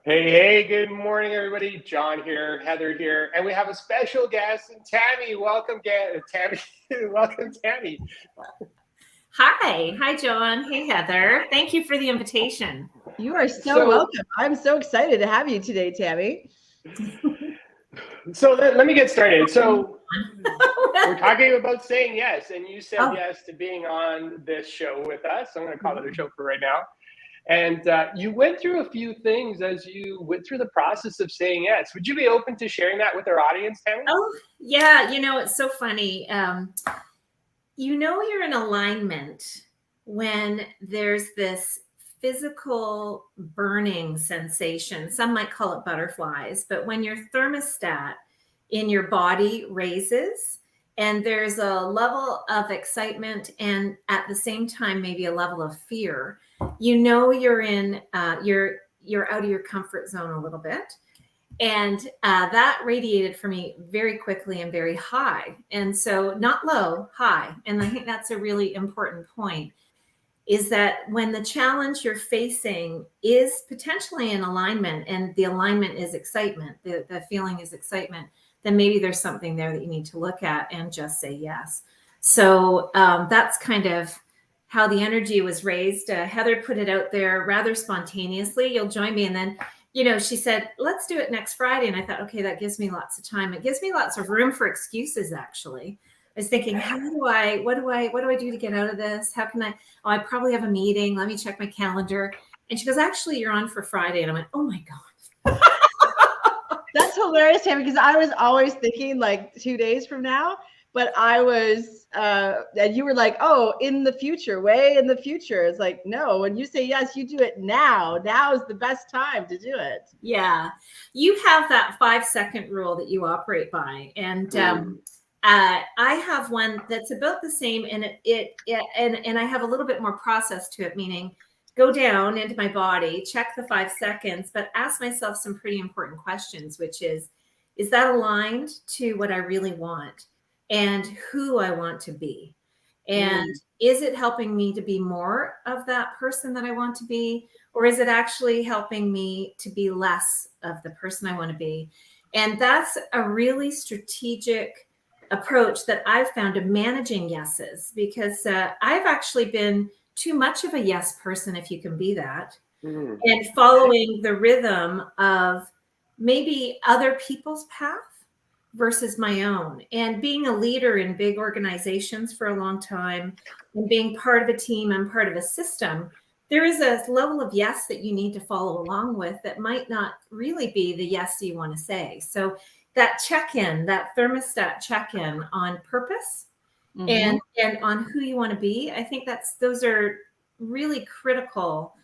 Hey, good morning, everybody. John here, Heather here, and we have a special guest, Tammy. Welcome, Tammy. Welcome, Tammy. Hi, John. Hey, Heather. Thank you for the invitation. You are so So, welcome. I'm so excited to have you today, Tammy. let me get started. So, we're talking about saying yes, and you said Oh, yes to being on this show with us. I'm going to call it a show for right now. And you went through a few things as you went through the process of saying yes. Would you be open to sharing that with our audience, Tammy? yeah. It's so funny. You're in alignment when there's this physical burning sensation. Some might call it butterflies, but when your thermostat in your body raises and there's a level of excitement and at the same time maybe a level of fear, you're in you're out of your comfort zone a little bit. And that radiated for me very quickly and very high. And so not low, high. And I think that's a really important point, is that when the challenge you're facing is potentially in alignment and the alignment is excitement, the feeling is excitement, then maybe there's something there that you need to look at and just say yes. So that's kind of how the energy was raised. Heather put it out there rather spontaneously. You'll join me. And then, she said, let's do it next Friday. And I thought, okay, that gives me lots of time. It gives me lots of room for excuses, actually. I was thinking, what do I do to get out of this? How can I, I probably have a meeting. Let me check my calendar. And she goes, actually, you're on for Friday. And I went, oh my God. That's hilarious, Tammy, because I was always thinking like 2 days from now, but I was, and you were like, oh, in the future, way in the future. It's like, no, when you say yes, you do it now. Now is the best time to do it. Yeah. You have that 5-second rule that you operate by. And, I have one that's about the same, and and I have a little bit more process to it, meaning go down into my body, check the 5 seconds, but ask myself some pretty important questions, which is that aligned to what I really want and who I want to be? And is it helping me to be more of that person that I want to be? Or is it actually helping me to be less of the person I want to be? And that's a really strategic approach that I've found to managing yeses, because I've actually been too much of a yes person, if you can be that, and following the rhythm of maybe other people's path versus my own. And being a leader in big organizations for a long time and being part of a team and part of a system, there is a level of yes that you need to follow along with that might not really be the yes you want to say. So that check-in, that thermostat check-in on purpose and on who you want to be, I think those are really critical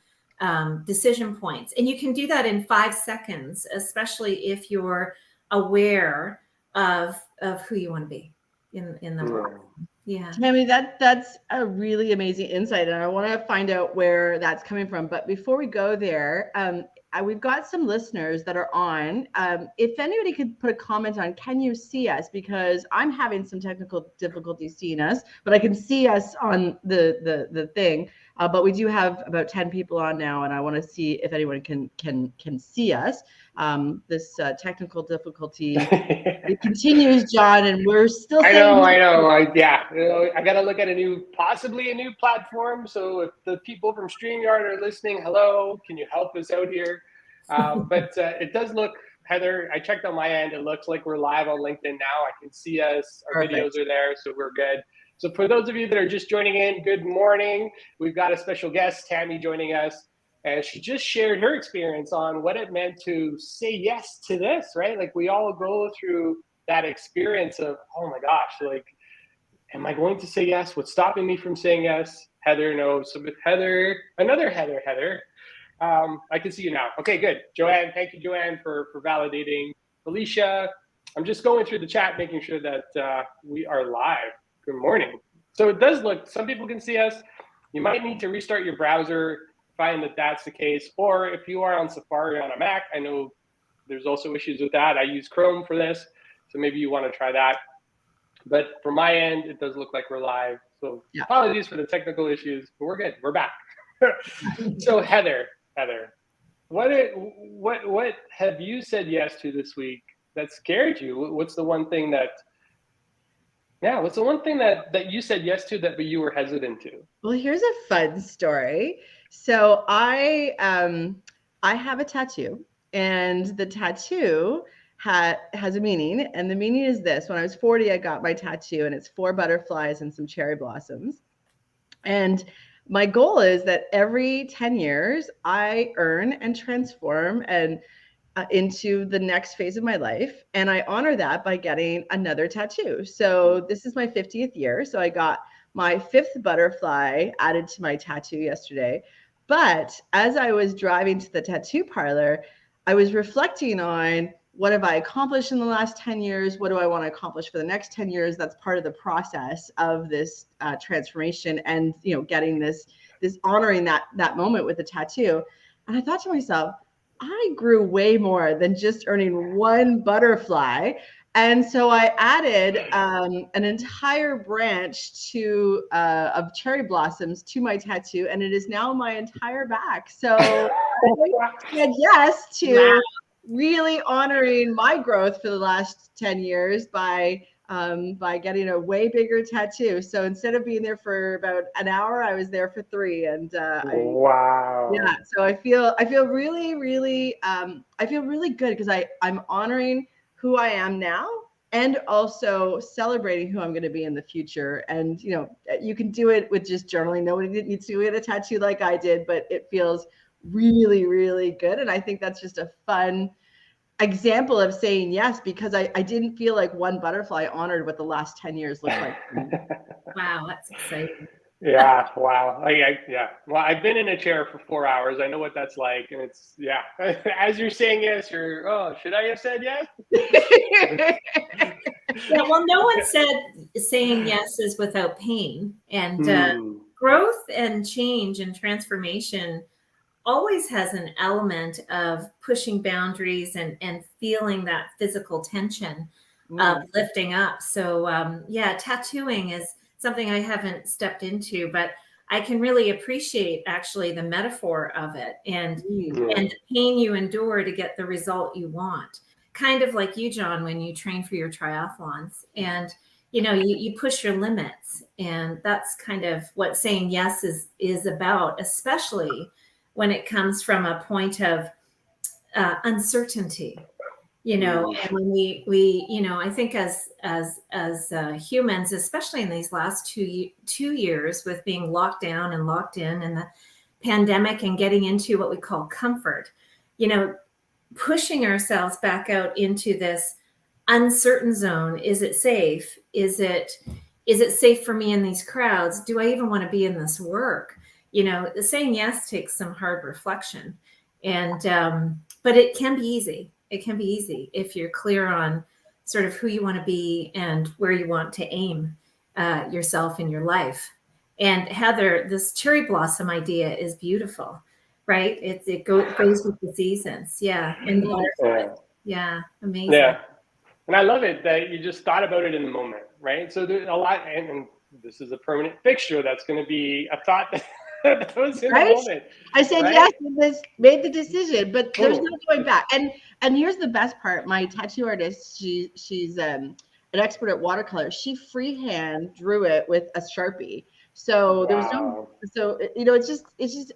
decision points. And you can do that in 5 seconds, especially if you're aware of who you want to be in the world. Yeah. Tammy, that's a really amazing insight, and I want to find out where that's coming from. But before we go there, we've got some listeners that are on. If anybody could put a comment on, can you see us? Because I'm having some technical difficulties seeing us, but I can see us on the thing. But we do have about 10 people on now, and I want to see if anyone can see us. This technical difficulty it continues, John, and we're still saying. I know. I got to look at possibly a new platform. So if the people from StreamYard are listening, hello, can you help us out here? But it does look, Heather, I checked on my end. It looks like we're live on LinkedIn now. I can see us. Our Perfect. videos are there, so we're good. So for those of you that are just joining in, good morning. We've got a special guest, Tammy, joining us. And she just shared her experience on what it meant to say yes to this, right? Like we all go through that experience of, oh my gosh, like, am I going to say yes? What's stopping me from saying yes? Heather knows. So with Heather, another Heather, I can see you now. Okay, good. Joanne, thank you, Joanne, for validating. Felicia, I'm just going through the chat, making sure that we are live. Good morning. So it does look, some people can see us. You might need to restart your browser, find that that's the case. Or if you are on Safari on a Mac, I know there's also issues with that. I use Chrome for this, so maybe you want to try that. But from my end, it does look like we're live. So apologies for the technical issues, but we're good. We're back. So Heather, what have you said yes to this week that scared you? What's the one thing that what's the one thing that you said yes to that but you were hesitant to? Well, here's a fun story. So I have a tattoo, and the tattoo has a meaning, and the meaning is this: when I was 40, I got my tattoo, and it's 4 butterflies and some cherry blossoms. And my goal is that every 10 years, I earn and transform and into the next phase of my life. And I honor that by getting another tattoo. So this is my 50th year. So I got my 5th butterfly added to my tattoo yesterday. But as I was driving to the tattoo parlor, I was reflecting on, what have I accomplished in the last 10 years? What do I want to accomplish for the next 10 years? That's part of the process of this transformation, and, you know, getting this honoring that moment with the tattoo. And I thought to myself, I grew way more than just earning 1 butterfly. And so I added an entire branch of cherry blossoms to my tattoo, and it is now my entire back. So I said yes to really honoring my growth for the last 10 years by getting a way bigger tattoo. So instead of being there for about an hour, I was there for 3. And wow. Yeah, so I feel really, really I feel really good because I'm honoring who I am now, and also celebrating who I'm going to be in the future. And, you know, you can do it with just journaling. Nobody needs to get a tattoo like I did, but it feels really, really good. And I think that's just a fun example of saying yes, because I didn't feel like 1 butterfly honored what the last 10 years looked like. Wow, that's exciting. Yeah, wow. Yeah. Well, I've been in a chair for 4 hours. I know what that's like. And it's, yeah. As you're saying yes, should I have said yes? Yeah, well, no one said saying yes is without pain. And growth and change and transformation always has an element of pushing boundaries and feeling that physical tension of lifting up. So yeah, tattooing is something I haven't stepped into, but I can really appreciate actually the metaphor of it, and the pain you endure to get the result you want. Kind of like you, John, when you train for your triathlons, and you know, you push your limits, and that's kind of what saying yes is about, especially when it comes from a point of uncertainty. You know, and when we you know, I think as humans, especially in these last 2 years with being locked down and locked in, and the pandemic, and getting into what we call comfort, you know, pushing ourselves back out into this uncertain zone. Is it safe? Is it safe for me in these crowds? Do I even want to be in this work? You know, saying yes takes some hard reflection, and but it can be easy. It can be easy if you're clear on sort of who you want to be and where you want to aim yourself in your life. And Heather, this cherry blossom idea is beautiful, right? It goes with the seasons. Yeah. And the butterflies. Yeah. Amazing. Yeah. And I love it that you just thought about it in the moment, right? So there's a lot, and this is a permanent fixture. That's going to be a thought that was in the moment. I said yes, made the decision, but there's no going back. And here's the best part: my tattoo artist, she's an expert at watercolor. She freehand drew it with a Sharpie. So there was no. So you know, it's just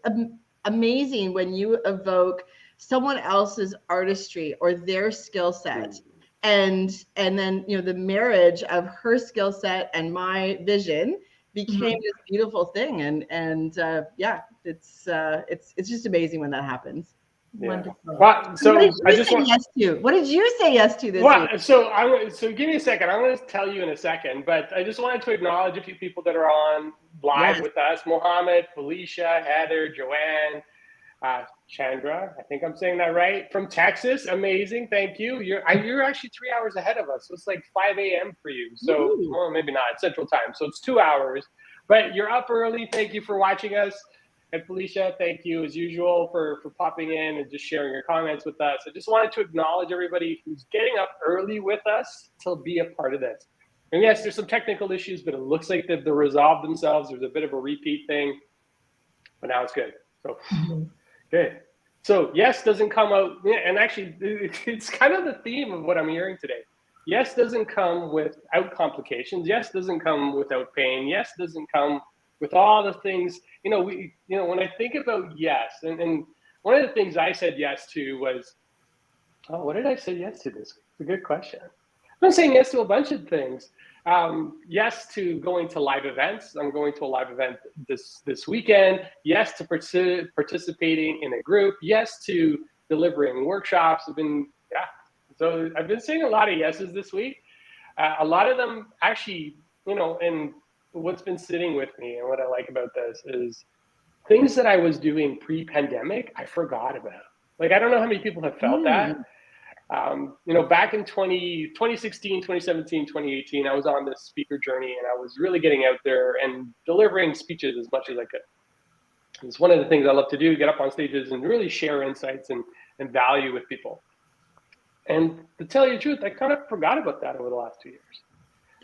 amazing when you evoke someone else's artistry or their skill set. And then, you know, the marriage of her skill set and my vision became this beautiful thing. And yeah, it's just amazing when that happens. Yeah. Wonderful. Well, so what did you say yes to this week? So give me a second. I'm going to tell you in a second, but I just wanted to acknowledge a few people that are on live with us: Mohammed, Felicia, Heather, Joanne, Chandra, I think I'm saying that right, from Texas. Amazing. Thank you. You're actually 3 hours ahead of us. So it's like 5 a.m. for you. So well, maybe not Central Time. So it's 2 hours, but you're up early. Thank you for watching us. And Felicia, thank you as usual for popping in and just sharing your comments with us. I just wanted to acknowledge everybody who's getting up early with us to be a part of this. And yes, there's some technical issues, but it looks like they've resolved themselves. There's a bit of a repeat thing, but now it's good. So good. So yes doesn't come out, and actually it's kind of the theme of what I'm hearing today. Yes doesn't come without complications. Yes doesn't come without pain. Yes doesn't come with all the things, when I think about yes, and one of the things I said yes to was, what did I say yes to this week? It's a good question. I've been saying yes to a bunch of things. Yes to going to live events. I'm going to a live event this weekend. Yes to participating in a group. Yes to delivering workshops. So I've been saying a lot of yeses this week. A lot of them actually, and what's been sitting with me and what I like about this is things that I was doing pre-pandemic, I forgot about. Like, I don't know how many people have felt that. Back in 2016, 2017, 2018, I was on this speaker journey and I was really getting out there and delivering speeches as much as I could. It's one of the things I love to do, get up on stages and really share insights and value with people. And to tell you the truth, I kind of forgot about that over the last 2 years.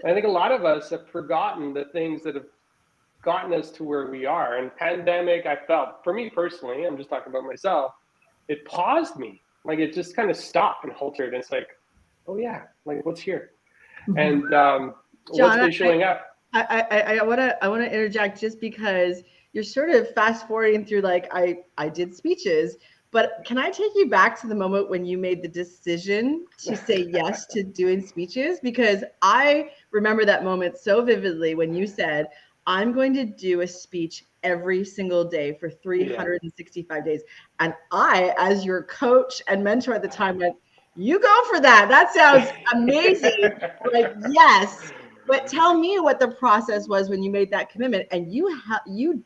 And I think a lot of us have forgotten the things that have gotten us to where we are. And pandemic, I felt, for me personally, I'm just talking about myself, it paused me. Like, it just kind of stopped and halted. And it's like, oh yeah, like, what's here? And John, what's been showing up? I want to interject just because you're sort of fast forwarding through, like, I did speeches, but can I take you back to the moment when you made the decision to say yes to doing speeches? Because I remember that moment so vividly when you said, I'm going to do a speech every single day for 365 days. And I, as your coach and mentor at the time, went, you go for that. That sounds amazing. Like, yes. But tell me what the process was when you made that commitment. And you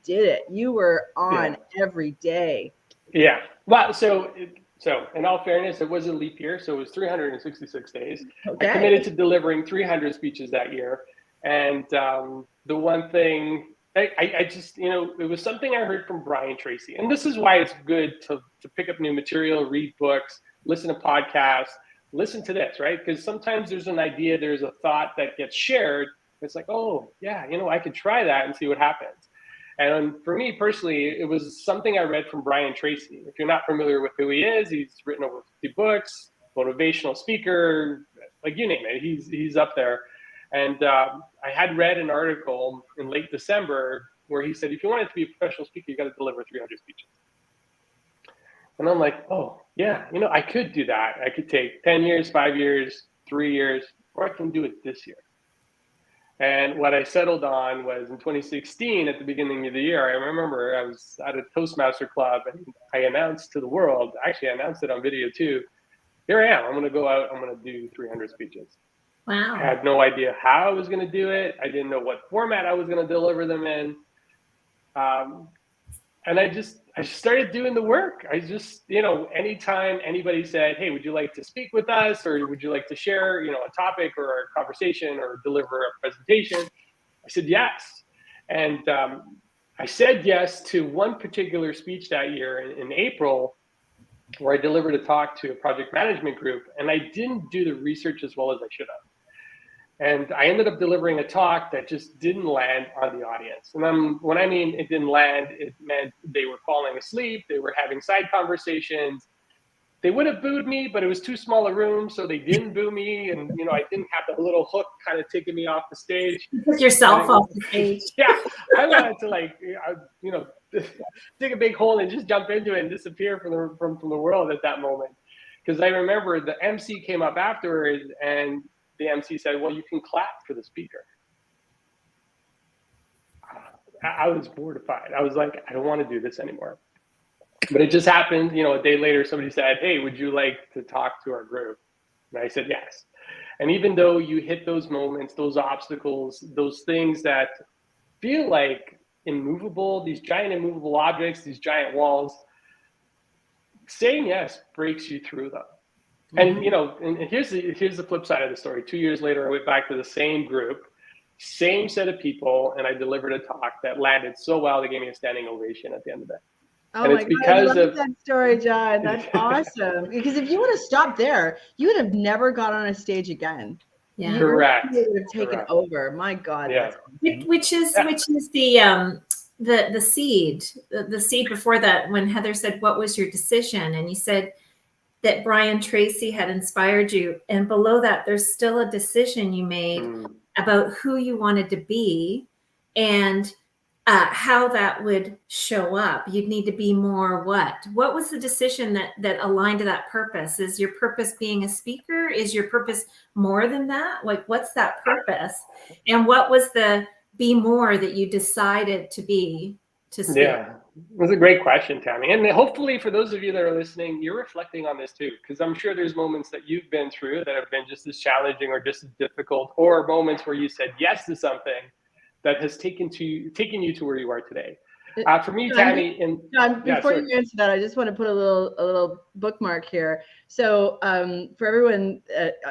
did it. You were on every day. Yeah. Well, so in all fairness, it was a leap year. So it was 366 days. Okay. I committed to delivering 300 speeches that year. And the one thing I just, it was something I heard from Brian Tracy. And this is why it's good to pick up new material, read books, listen to podcasts, listen to this, right? Because sometimes there's an idea, there's a thought that gets shared. It's like, oh, yeah, I could try that and see what happens. And for me personally, it was something I read from Brian Tracy. If you're not familiar with who he is, he's written over 50 books, motivational speaker, like you name it, he's up there. And I had read an article in late December where he said, if you wanted to be a professional speaker, you got to deliver 300 speeches. And I'm like, oh, yeah, I could do that. I could take 10 years, 5 years, 3 years, or I can do it this year. And what I settled on was in 2016, at the beginning of the year, I remember I was at a Toastmaster club and I announced to the world, actually I announced it on video too, here I am, I'm going to go out, I'm going to do 300 speeches. Wow. I had no idea how I was going to do it. I didn't know what format I was going to deliver them in. And I just started doing the work. I just, anytime anybody said, hey, would you like to speak with us? Or would you like to share, a topic or a conversation or deliver a presentation? I said, yes. And I said yes to one particular speech that year in April, where I delivered a talk to a project management group. And I didn't do the research as well as I should have. And I ended up delivering a talk that just didn't land on the audience. And when I mean it didn't land, it meant they were falling asleep. They were having side conversations. They would have booed me, but it was too small a room, so they didn't boo me. And, I didn't have the little hook kind of taking me off the stage. You took yourself off the stage. Yeah, I wanted to dig a big hole and just jump into it and disappear from the world at that moment. Because I remember the MC came up afterwards and the MC said, well, you can clap for the speaker. I was mortified. I was like, I don't want to do this anymore. But it just happened, a day later, somebody said, hey, would you like to talk to our group? And I said, yes. And even though you hit those moments, those obstacles, those things that feel like immovable, these giant immovable objects, these giant walls, saying yes breaks you through them. And and here's the flip side of the story. 2 years later, I went back to the same group, same set of people, and I delivered a talk that landed so well they gave me a standing ovation at the end of it. Oh my God, I love that story, John. That's awesome. Because if you would have stopped there, you would have never got on a stage again. Yeah, correct. You would have taken over. My God, yeah. that's awesome. Which is the the seed, the seed before that, when Heather said, what was your decision? And you said that Brian Tracy had inspired you. And below that, there's still a decision you made about who you wanted to be and how that would show up. You'd need to be more what? What was the decision that aligned to that purpose? Is your purpose being a speaker? Is your purpose more than that? Like, what's that purpose? And what was the be more that you decided to be to speak? Yeah, it was a great question, Tammy. And hopefully for those of you that are listening, you're reflecting on this too, because I'm sure there's moments that you've been through that have been just as challenging or just as difficult, or moments where you said yes to something that has taken you to where you are today. For me, Tammy, John, before you answer that, I just want to put a little bookmark here. So for everyone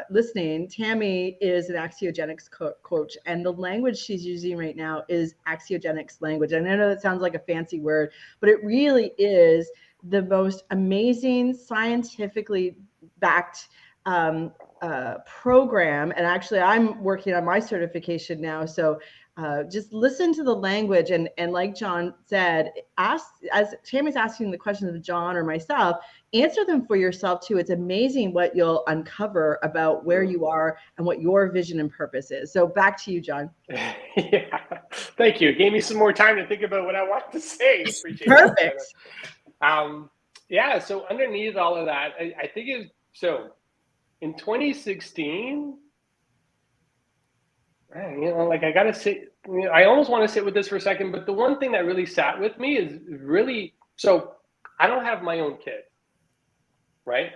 listening, Tammy is an axiogenics coach, and the language she's using right now is axiogenics language. And I know that sounds like a fancy word, but it really is the most amazing, scientifically backed program. And actually, I'm working on my certification now. So just listen to the language, and like John said, as Tammy's asking the questions of John or myself, answer them for yourself too. It's amazing what you'll uncover about where you are and what your vision and purpose is. So back to you, John. Yeah, thank you. It gave me some more time to think about what I want to say. Appreciate Perfect. Yeah. So underneath all of that, I think so. In 2016. Like I gotta sit. I almost want to sit with this for a second, but the one thing that really sat with me is so I don't have my own kid, right?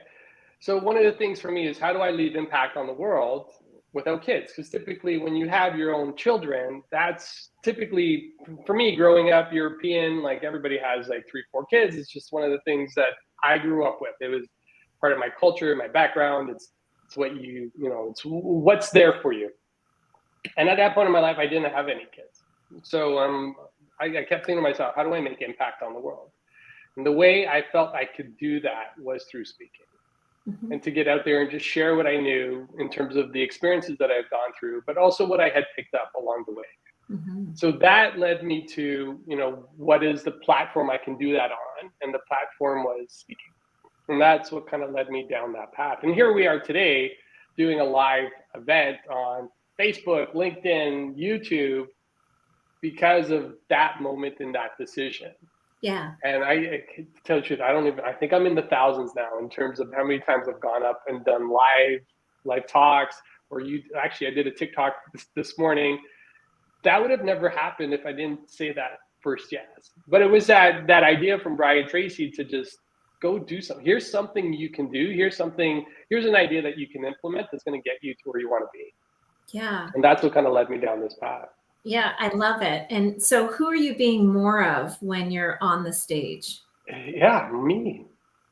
So one of the things for me is, how do I leave impact on the world without kids? Because typically when you have your own children, that's typically, for me, growing up European, like everybody has like 3-4 kids. It's just one of the things that I grew up with. It was part of my culture, my background. It's what it's what's there for you. And at that point in my life, I didn't have any kids. So I kept thinking to myself, how do I make impact on the world? And the way I felt I could do that was through speaking. And to get out there and just share what I knew in terms of the experiences that I've gone through, but also what I had picked up along the way. So that led me to, what is the platform I can do that on? And the platform was speaking. And that's what kind of led me down that path. And here we are today doing a live event on Facebook, LinkedIn, YouTube, because of that moment and that decision. Yeah. And I to tell you the truth, I think I'm in the thousands now in terms of how many times I've gone up and done live talks, or I did a TikTok this morning. That would have never happened if I didn't say that first yes. But it was that idea from Brian Tracy to just go do something. Here's something you can do. Here's an idea that you can implement that's going to get you to where you want to be. Yeah. And that's what kind of led me down this path. Yeah, I love it. And so who are you being more of when you're on the stage? Yeah, me.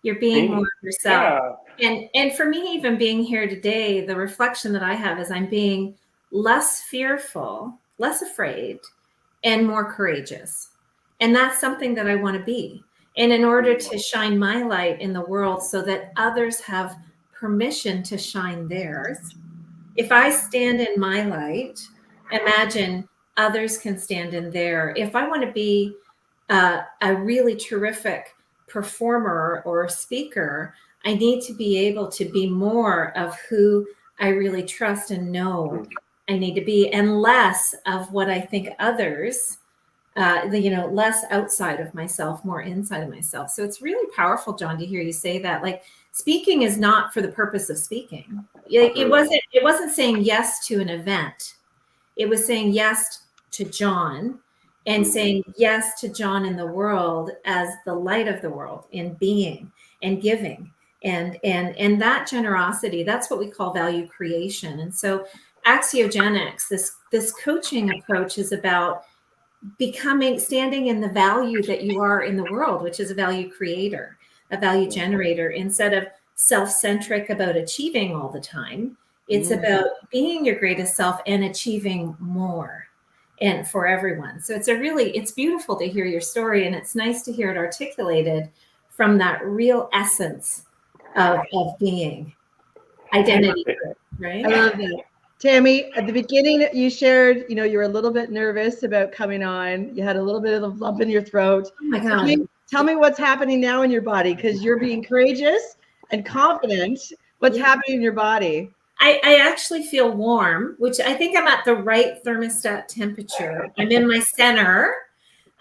You're being more of yourself. Yeah. And for me, even being here today, the reflection that I have is I'm being less fearful, less afraid, and more courageous. And that's something that I want to be. And in order to shine my light in the world so that others have permission to shine theirs, if I stand in my light, imagine others can stand in there. If I want to be a really terrific performer or speaker, I need to be able to be more of who I really trust and know I need to be, and less of what I think others, less outside of myself, more inside of myself. So it's really powerful, John, to hear you say that. Like, speaking is not for the purpose of speaking. It wasn't saying yes to an event. It was saying yes to John, and saying yes to John in the world as the light of the world, in being and giving, and that generosity. That's what we call value creation. And so axiogenics, this coaching approach, is about standing in the value that you are in the world, which is a value creator, a value generator, instead of self-centric about achieving all the time. It's about being your greatest self and achieving more, and for everyone. So it's beautiful to hear your story, and it's nice to hear it articulated from that real essence of being identity, right? I love that. Tammy, at the beginning, you shared, you were a little bit nervous about coming on. You had a little bit of a lump in your throat. Oh my God. Tell me what's happening now in your body, because you're being courageous and confident. What's happening in your body? I actually feel warm, which I think I'm at the right thermostat temperature. I'm in my center.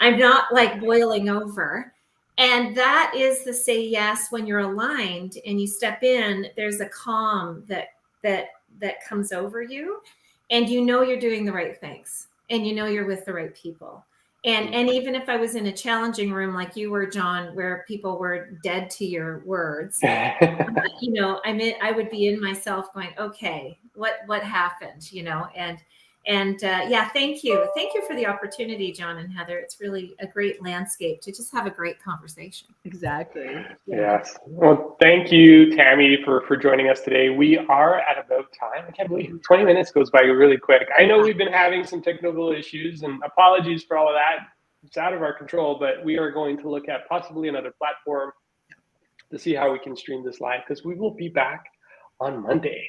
I'm not like boiling over. And that is the say yes when you're aligned and you step in, there's a calm that comes over you, and you're doing the right things, and you're with the right people. And even if I was in a challenging room like you were, John, where people were dead to your words, I would be in myself going, okay, what happened, and thank you for the opportunity, John and Heather. It's really a great landscape to just have a great conversation. Exactly. Yes. Well, thank you, Tammy, for joining us today. We are at about time. I can't believe 20 minutes goes by really quick. I know we've been having some technical issues, and apologies for all of that. It's out of our control, but we are going to look at possibly another platform to see how we can stream this live, because we will be back on Monday.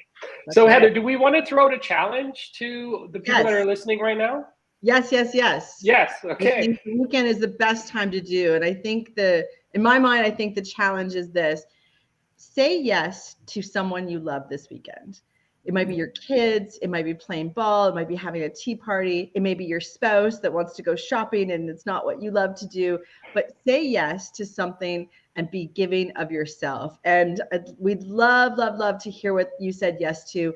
So Heather, do we want to throw out a challenge to the people that are listening right now? Yes. Yes. Okay. I think the weekend is the best time to do. And I think in my mind, I think the challenge is this: say yes to someone you love this weekend. It might be your kids, it might be playing ball, it might be having a tea party, it may be your spouse that wants to go shopping and it's not what you love to do, but say yes to something and be giving of yourself. And we'd love to hear what you said yes to.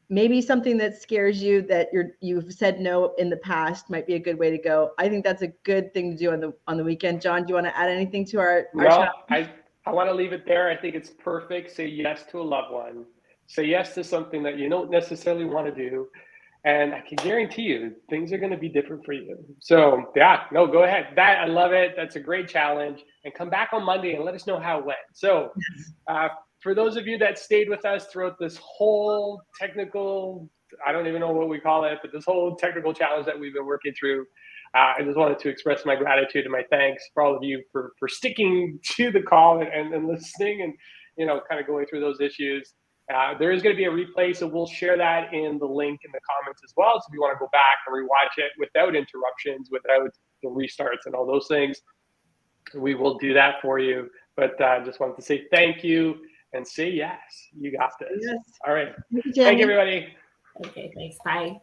Maybe something that scares you that you've said no in the past might be a good way to go. I think that's a good thing to do on the weekend. John, do you want to add anything to our No, I want to leave it there. I think it's perfect. Say yes to a loved one. Say yes to something that you don't necessarily want to do. And I can guarantee you things are going to be different for you. So go ahead. I love it. That's a great challenge. And come back on Monday and let us know how it went. So for those of you that stayed with us throughout this whole technical, I don't even know what we call it, but this whole technical challenge that we've been working through, I just wanted to express my gratitude and my thanks for all of you for sticking to the call and listening and, kind of going through those issues. There is going to be a replay, so we'll share that in the link in the comments as well. So if you want to go back and rewatch it without interruptions, without the restarts and all those things, we will do that for you. But just wanted to say thank you and say yes. You got this. Yes. All right. Thank you, Thank you, everybody. Okay, thanks. Bye.